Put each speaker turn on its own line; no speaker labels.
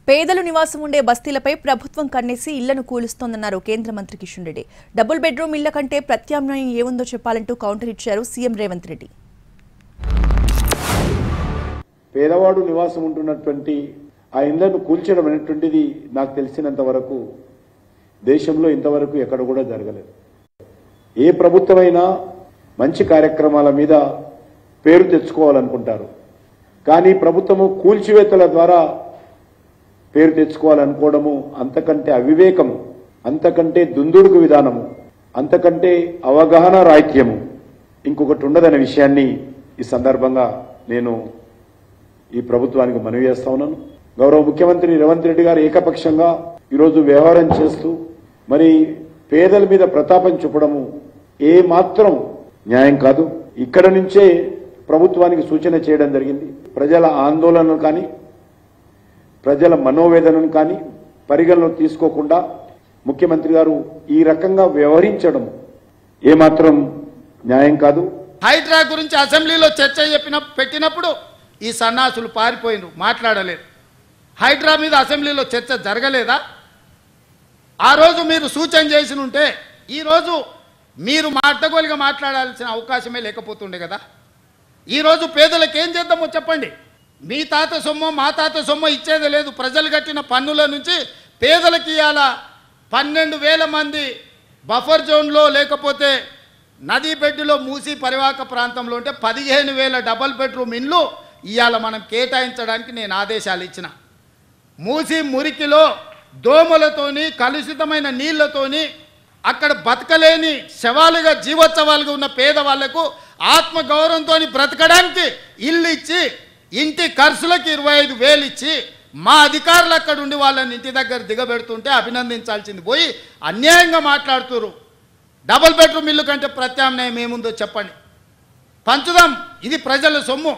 పేదలు నివాసం ఉండే బస్తీలపై ప్రభుత్వం కన్నేసి ఇళ్లను కూలుస్తోందన్నారు కేంద్ర మంత్రి కిషన్ రెడ్డి. డబుల్ బెడ్రూమ్ ఇళ్ల కంటే ప్రత్యామ్నాయం ఏముందో చెప్పాలంటూ కౌంటర్ ఇచ్చారు సీఎం రేవంత్ రెడ్డి.
పేదవాడు నివాసం ఉంటున్నటువంటి ఆ ఇళ్లను కూల్చడం అనేటువంటిది నాకు తెలిసినంత వరకు దేశంలో ఇంతవరకు ఎక్కడ కూడా జరగలేదు. ఏ ప్రభుత్వమైనా మంచి కార్యక్రమాల మీద పేరు తెచ్చుకోవాలనుకుంటారు, కానీ ప్రభుత్వము కూల్చివేతల ద్వారా పేరు తెచ్చుకోవాలనుకోవడము అంతకంటే అవివేకము, అంతకంటే దుందుడుకు విధానము, అంతకంటే అవగాహన రాహిత్యము ఇంకొకటి ఉండదనే విషయాన్ని ఈ సందర్భంగా నేను ఈ ప్రభుత్వానికి మనవి చేస్తా ఉన్నాను. గౌరవ ముఖ్యమంత్రి రేవంత్ రెడ్డి గారు ఏకపక్షంగా ఈరోజు వ్యవహారం చేస్తూ మరి పేదల మీద ప్రతాపం చూపడము ఏ మాత్రం న్యాయం కాదు. ఇక్కడ నుంచే ప్రభుత్వానికి సూచన చేయడం జరిగింది. ప్రజల ఆందోళనను కానీ ప్రజల మనోవేదనను కానీ పరిగణలో తీసుకోకుండా ముఖ్యమంత్రి గారు ఈ రకంగా వ్యవహరించడం ఏమాత్రం న్యాయం కాదు.
హైడ్రా గురించి అసెంబ్లీలో చర్చ పెట్టినప్పుడు ఈ సన్నాసులు పారిపోయినరు, మాట్లాడలేదు. హైడ్రా మీద అసెంబ్లీలో చర్చ జరగలేదా? ఆ రోజు మీరు సూచన చేసి ఉంటే ఈరోజు మీరు అడ్డగోలుగా మాట్లాడాల్సిన అవకాశమే లేకపోతుండే కదా. ఈరోజు పేదలకు ఏం చేద్దామో చెప్పండి. మీ తాత సొమ్ము మా తాత సొమ్ము ఇచ్చేది లేదు. ప్రజలు కట్టిన పన్నుల నుంచి పేదలకు ఇవాళ 12,000 మంది బఫర్ జోన్లో లేకపోతే నదీ బెడ్డులో మూసి పరివాహక ప్రాంతంలో ఉంటే 15,000 డబల్ బెడ్రూమ్ ఇండ్లు ఇవాళ మనం కేటాయించడానికి నేను ఆదేశాలు ఇచ్చిన. మూసి మురికిలో దోమలతోని కలుషితమైన నీళ్లతోని అక్కడ బతకలేని శవాలుగా జీవోత్సవాలుగా ఉన్న పేదవాళ్లకు ఆత్మగౌరవంతో బ్రతకడానికి ఇల్లు ఇచ్చి ఇంటి ఖర్చులకు 25,000 ఇచ్చి మా అధికారులు అక్కడ ఉండి వాళ్ళని ఇంటి దగ్గర దిగబెడుతుంటే అభినందించాల్సింది పోయి అన్యాయంగా మాట్లాడుతున్నారు. డబుల్ బెడ్రూమ్ ఇల్లు కంటే ప్రత్యామ్నాయం ఏముందో చెప్పండి, పంచుదాం. ఇది ప్రజల సొమ్ము.